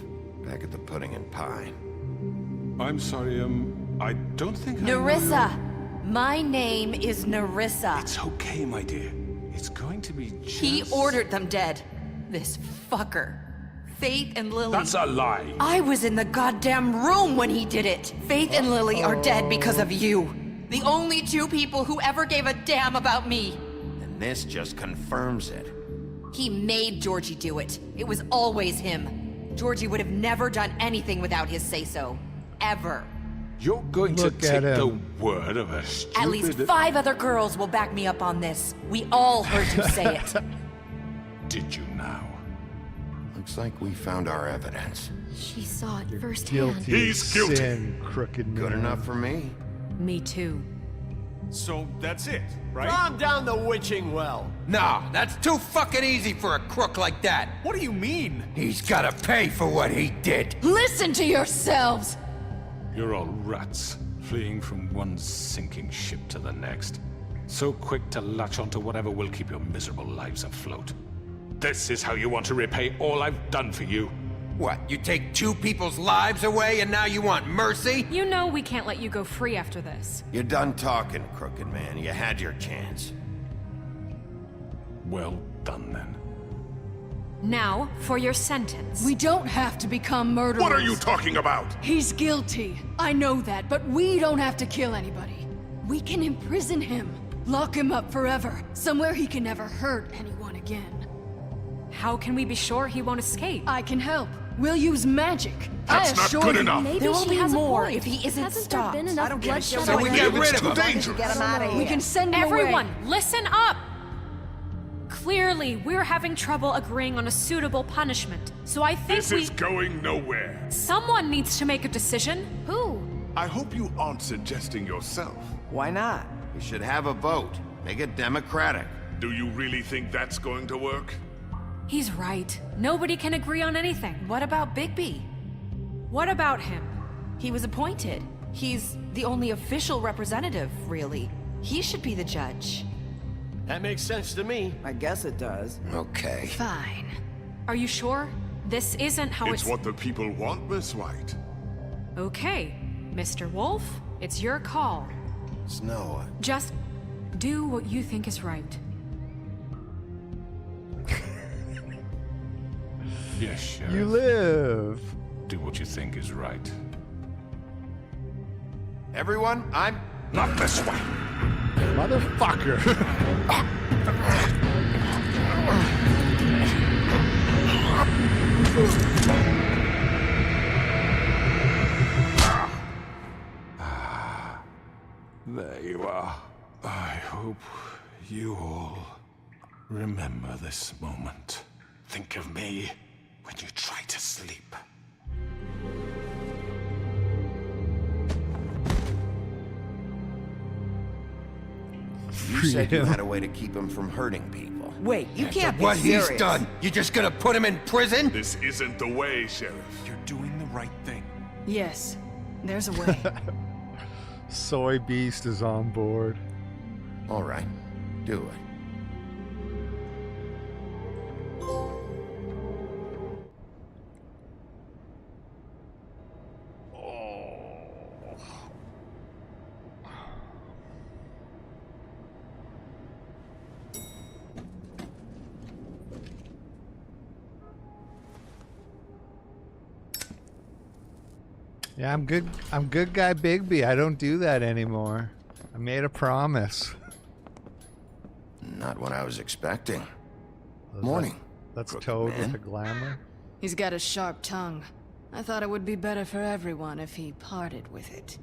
back at the Pudding and Pie. I'm sorry, I don't think I know Nerissa! you. My name is Nerissa. It's okay, my dear. It's going to be just... He ordered them dead. This fucker. Faith and Lily. That's a lie. I was in the goddamn room when he did it. Faith and Lily are dead because of you. The only two people who ever gave a damn about me. And this just confirms it. He made Georgie do it. It was always him. Georgie would have never done anything without his say-so. Ever. You're going Look to at take the him. word of a stupid... At least 5 other girls will back me up on this. We all heard you say it. Did you now? Looks like we found our evidence. She saw it firsthand. Guilty. He's guilty. Sin, crooked man. Good enough for me. Me too. So that's it, right? Calm down the witching well. No, that's too fucking easy for a crook like that. What do you mean? He's gotta pay for what he did. Listen to yourselves! You're all rats, fleeing from one sinking ship to the next. So quick to latch onto whatever will keep your miserable lives afloat. This is how you want to repay all I've done for you. What, you take 2 people's lives away and now you want mercy? You know we can't let you go free after this. You're done talking, crooked man. You had your chance. Well done, then. Now, for your sentence. We don't have to become murderers. What are you talking about? He's guilty. I know that, but we don't have to kill anybody. We can imprison him. Lock him up forever. Somewhere he can never hurt anyone again. How can we be sure he won't escape? I can help. We'll use magic. That's I not assure good you. enough. Maybe There will she be has more a point. if he isn't Hasn't stopped. there been I enough don't give a bloodshed shit So we already? get rid It's of too him. dangerous. Get him out of here. We can send him Everyone, away. listen up! Clearly, we're having trouble agreeing on a suitable punishment. So I think This is going nowhere. someone needs to make a decision. Who? I hope you aren't suggesting yourself. Why not? We should have a vote. Make it democratic. Do you really think that's going to work? He's right. Nobody can agree on anything. What about Bigby? What about him? He was appointed. He's the only official representative, really. He should be the judge. That makes sense to me. I guess it does. Okay. Fine. Are you sure? This isn't how It's what the people want, Miss White. Okay, Mr. Wolf, it's your call. Snow, Just do what you think is right. Yes, Sheriff. You live. Do what you think is right. everyone, I'm... Not this way. Motherfucker. There you are. I hope you all remember this moment. Think of me when you try to sleep. You said you had a way to keep him from hurting people. Wait, you can't be What serious. he's done, you just gonna put him in prison? This isn't the way, Sheriff. You're doing the right thing. Yes, there's a way. Soy Beast is on board. All right, do it. Yeah, I'm good. I'm good guy Bigby. I don't do that anymore. I made a promise. Not what I was expecting. Morning. That's Crooked Toad man. with a glamour. He's got a sharp tongue. I thought it would be better for everyone if he parted with it.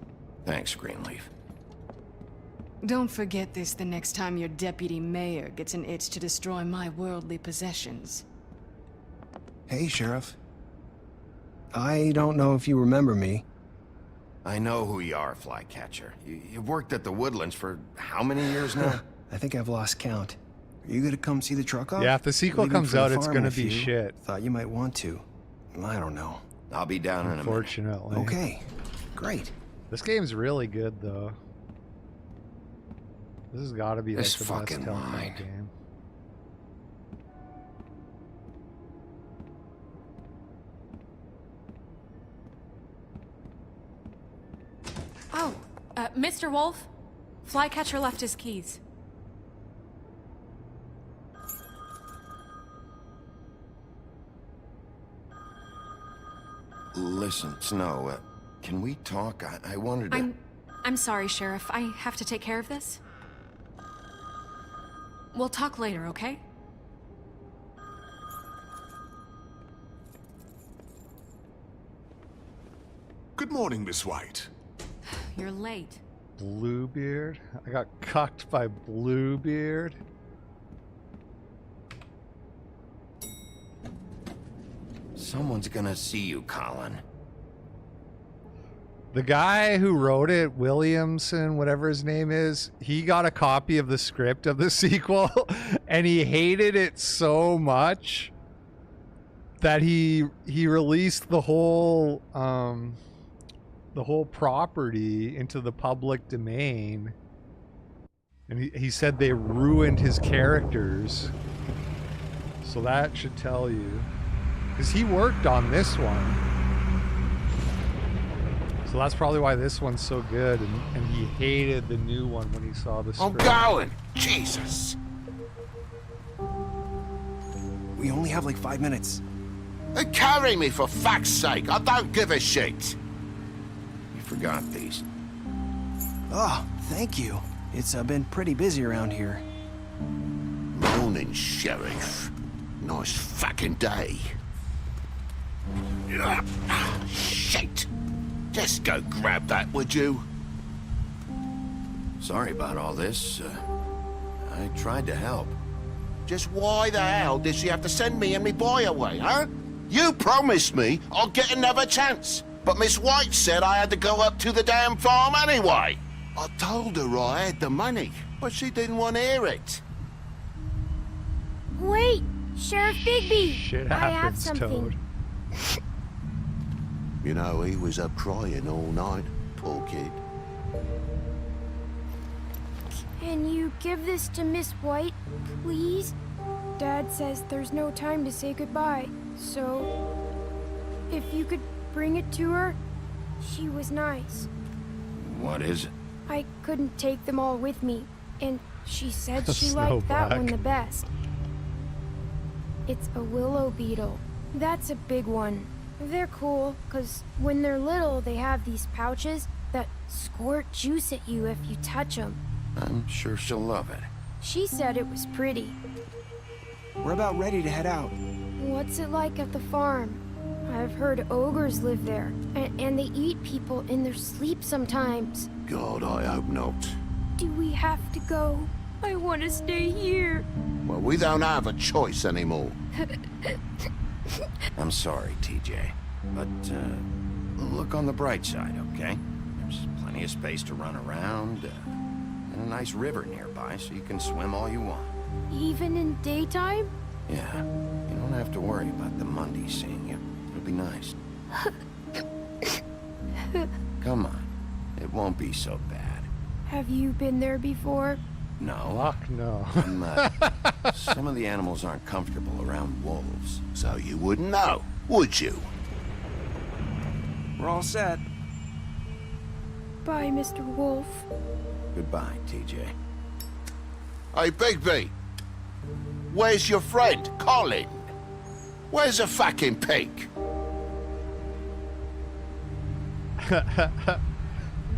Thanks, Greenleaf. Don't forget this the next time your deputy mayor gets an itch to destroy my worldly possessions. Hey, Sheriff. I don't know if you remember me. I know who you are, Flycatcher. You've worked at the Woodlands for how many years now? I think I've lost count. Are you gonna come see the truck off? Yeah, if the sequel Leaving comes for the out, it's farm gonna with be you. shit. Thought you might want to. I don't know. I'll be down in a minute. Unfortunately. Okay, great. This game's really good, though. This has got to be like This the best fucking Telltale line. game. Oh, Mr. Wolf? Flycatcher left his keys. Listen, Snow, can we talk? I wanted to... I'm sorry, Sheriff. I have to take care of this. We'll talk later, okay? Good morning, Miss White. You're late. Bluebeard? I got cucked by Bluebeard. Someone's gonna see you, Colin. The guy who wrote it, Williamson, whatever his name is, he got a copy of the script of the sequel and he hated it so much that he released the whole property into the public domain. And he said they ruined his characters. So that should tell you. Because he worked on this one. So that's probably why this one's so good, and he hated the new one when he saw the I'm script. going! Jesus! We only have like 5 minutes. Carry me, for fuck's sake! I don't give a shit! You forgot these. Oh, thank you. It's been pretty busy around here. Morning, Sheriff. Nice fucking day. Shit! Just go grab that, would you? Sorry about all this. I tried to help. Just why the hell did she have to send me and me boy away, huh? You promised me I'll get another chance, but Miss White said I had to go up to the damn farm anyway. I told her I had the money, but she didn't want to hear it. Wait, Sheriff Bigby! Shit I have happens, something. Toad. You know, he was up crying all night, poor kid. Can you give this to Miss White, please? Dad says there's no time to say goodbye, so if you could bring it to her, she was nice. What is it? I couldn't take them all with me, and she said she Snowblock. liked that one the best. It's a willow beetle. That's a big one. They're cool, because when they're little, they have these pouches that squirt juice at you if you touch them. I'm sure she'll love it. She said it was pretty. We're about ready to head out. What's it like at the farm? I've heard ogres live there, and they eat people in their sleep sometimes. God, I hope not. Do we have to go? I want to stay here. Well, we don't have a choice anymore. I'm sorry, TJ, but look on the bright side, okay? There's plenty of space to run around, and a nice river nearby, so you can swim all you want. Even in daytime? Yeah, you don't have to worry about the Monday seeing you. It'll be nice. Come on, it won't be so bad. Have you been there before? No. Fuck no. Some of the animals aren't comfortable around wolves, so you wouldn't know, would you? We're all set. Bye, Mr. Wolf. Goodbye, TJ. Hey, Bigby! Where's your friend, Colin? Where's the fucking pig?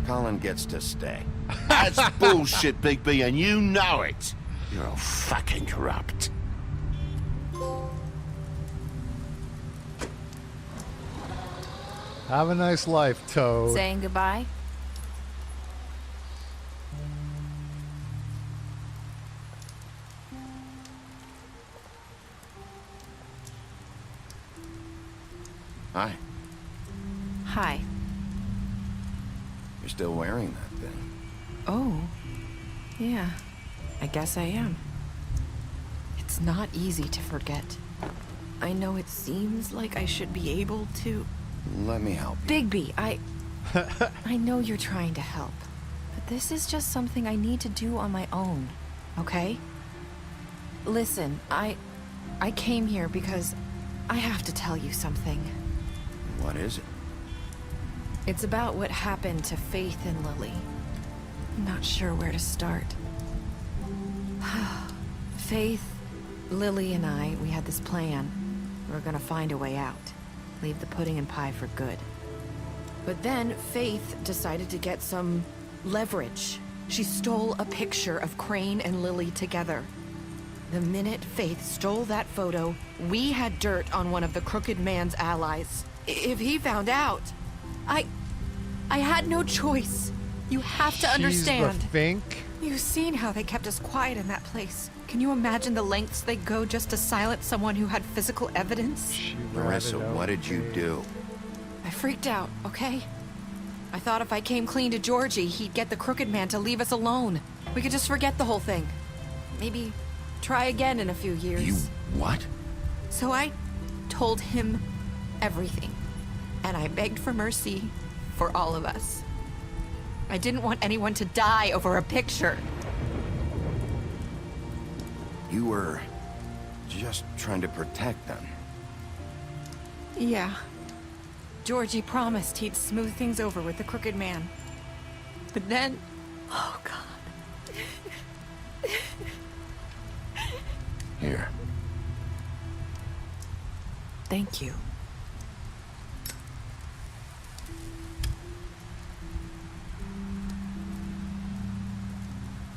Colin gets to stay. That's bullshit, Big B, and you know it. You're all fucking corrupt. Have a nice life, Toad. Saying goodbye? Hi. Hi. You're still wearing that thing. Oh. Yeah. I guess I am. It's not easy to forget. I know it seems like I should be able to... Let me help you. Bigby, I know you're trying to help, but this is just something I need to do on my own, okay? Listen, I came here because I have to tell you something. What is it? It's about what happened to Faith and Lily. I'm not sure where to start. Faith, Lily, and I, we had this plan. We were gonna find a way out. Leave the pudding and pie for good. But then Faith decided to get some leverage. She stole a picture of Crane and Lily together. The minute Faith stole that photo, we had dirt on one of the Crooked Man's allies. If he found out, I had no choice. You have to understand. She's the Fink. You've seen how they kept us quiet in that place. Can you imagine the lengths they go just to silence someone who had physical evidence? Marissa, what did you do? I freaked out, okay? I thought if I came clean to Georgie, he'd get the Crooked Man to leave us alone. We could just forget the whole thing. Maybe try again in a few years. You what? So I told him everything. And I begged for mercy for all of us. I didn't want anyone to die over a picture. You were just trying to protect them. Yeah. Georgie promised he'd smooth things over with the Crooked Man. But then... Oh, God. Here. Thank you.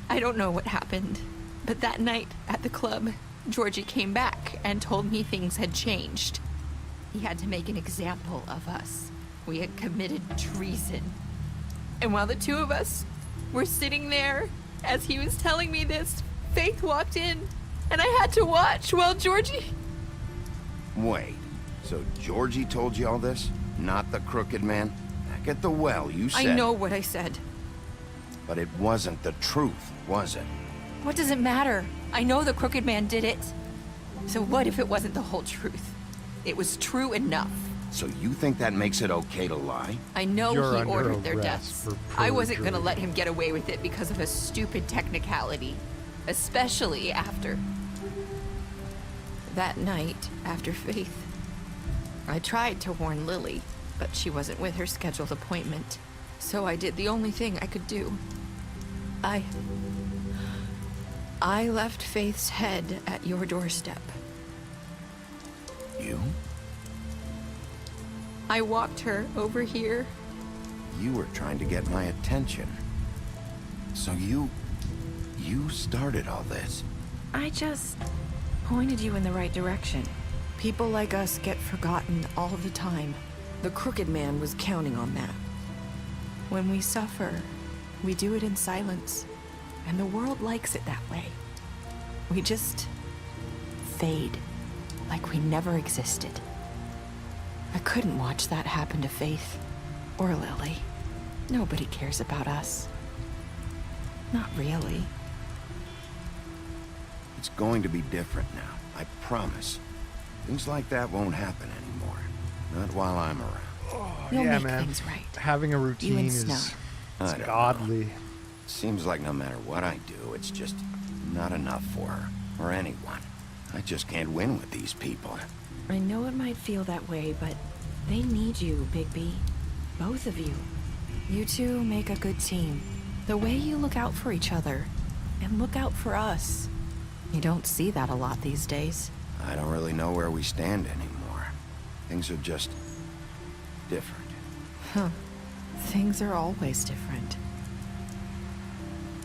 I don't know what happened, but that night at the club, Georgie came back and told me things had changed. He had to make an example of us. We had committed treason. And while the two of us were sitting there, as he was telling me this, Faith walked in, and I had to watch while Georgie... Wait, so Georgie told you all this? Not the Crooked Man? Back at the well, you said... I know what I said. But it wasn't the truth, was it? What does it matter? I know the Crooked Man did it. So what if it wasn't the whole truth? It was true enough. So you think that makes it okay to lie? I know You're he ordered their arrest deaths. for I wasn't perjury. gonna let him get away with it because of a stupid technicality. Especially after... That night, after Faith, I tried to warn Lily, but she wasn't with her scheduled appointment. So I did the only thing I could do. I left Faith's head at your doorstep. You? I walked her over here. You were trying to get my attention. So you started all this. I just pointed you in the right direction. People like us get forgotten all the time. The Crooked Man was counting on that. When we suffer, we do it in silence. And the world likes it that way. We just fade, like we never existed. I couldn't watch that happen to Faith or Lily. Nobody cares about us. Not really. It's going to be different now, I promise. Things like that won't happen anymore. Not while I'm around. You'll yeah, make man. things right. Having a You routine and is Snow. I don't godly. know. Seems like no matter what I do, it's just not enough for her, or anyone. I just can't win with these people. I know it might feel that way, but they need you, Bigby. Both of you. You two make a good team. The way you look out for each other, and look out for us. You don't see that a lot these days. I don't really know where we stand anymore. Things are just different. Huh. Things are always different.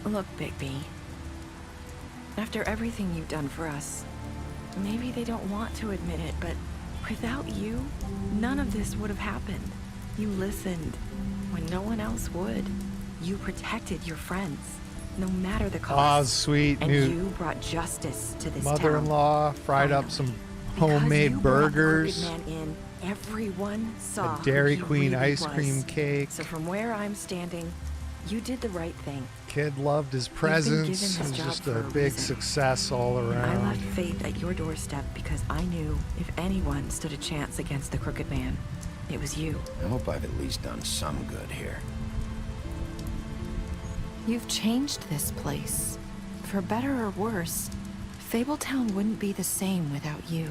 Look, Bigby. After everything you've done for us, maybe they don't want to admit it, but without you, none of this would have happened. You listened when no one else would. You protected your friends, no matter the cost. Oh, sweet. And New you brought justice to this mother-in-law fried up some homemade burgers. Man in, everyone saw A Dairy who he Queen really ice was. cream cake. So from where I'm standing, you did the right thing. Kid loved his You've been given presence. this It was job just for a a big reason. success all I around. left Faith at your doorstep because I knew if anyone stood a chance against the Crooked Man, it was you. I hope I've at least done some good here. You've changed this place. For better or worse, Fabletown wouldn't be the same without you.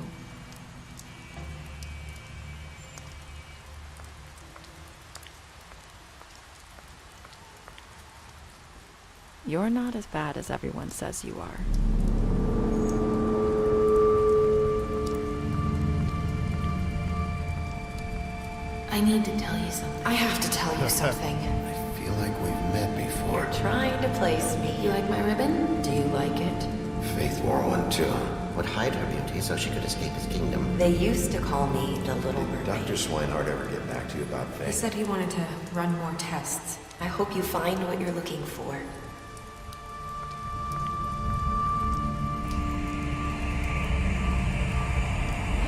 You're not as bad as everyone says you are. I need to tell you something. I have to tell you something. I feel like we've met before. You're trying to place me. You like my ribbon? Do you like it? Faith wore one too. Would hide her beauty so she could escape his kingdom. They used to call me the Little Did Mermaid. Dr. Swinehart ever get back to you about He Faith? said he wanted to run more tests. I hope you find what you're looking for.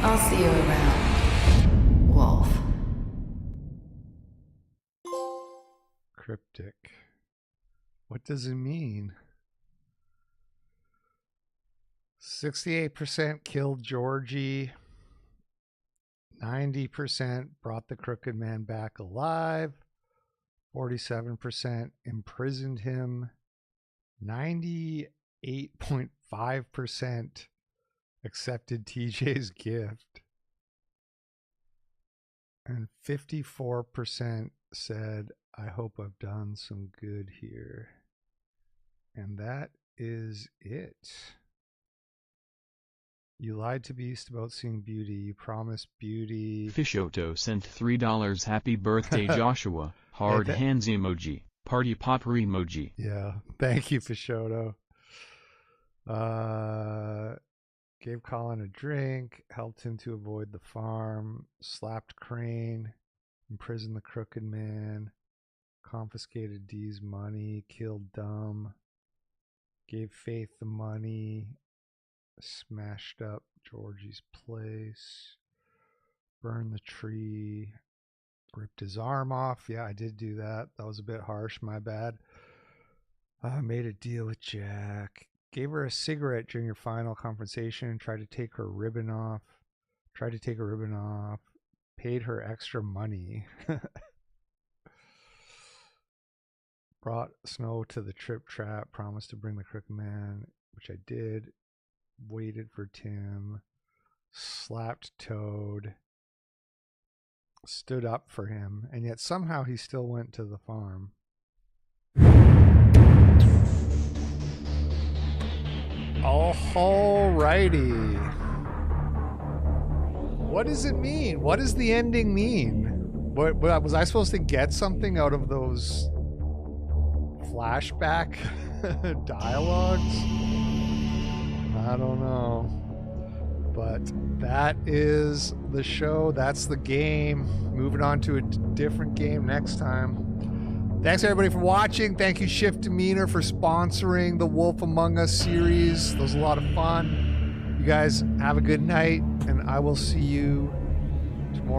I'll see you around, Wolf. Cryptic. What does it mean? 68% killed Georgie. 90% brought the Crooked Man back alive. 47% imprisoned him. 98.5% accepted TJ's gift. And 54% said, I hope I've done some good here. And that is it. You lied to Beast about seeing beauty. You promised beauty. Fishoto sent $3. Happy birthday, Joshua. Hard hands emoji. Party popper emoji. Yeah. Thank you, Fishoto. Gave Colin a drink. Helped him to avoid the farm. Slapped Crane. Imprisoned the Crooked Man. Confiscated Dee's money. Killed Dumb. Gave Faith the money. Smashed up Georgie's place. Burned the tree. Ripped his arm off. Yeah, I did do that. That was a bit harsh. My bad. Made a deal with Jack. Gave her a cigarette during your final confrontation. Tried to take her ribbon off. Paid her extra money. Brought Snow to the trip trap. Promised to bring the Crooked Man, which I did. Waited for Tim. Slapped Toad. Stood up for him. And yet somehow he still went to the farm. Alrighty. What does it mean? What does the ending mean? What was I supposed to get something out of those flashback dialogues? I don't know. But that is the show. That's the game. Moving on to a different game next time. Thanks everybody for watching. Thank you Shift Demeanor for sponsoring the Wolf Among Us series. That was a lot of fun. You guys have a good night, and I will see you tomorrow.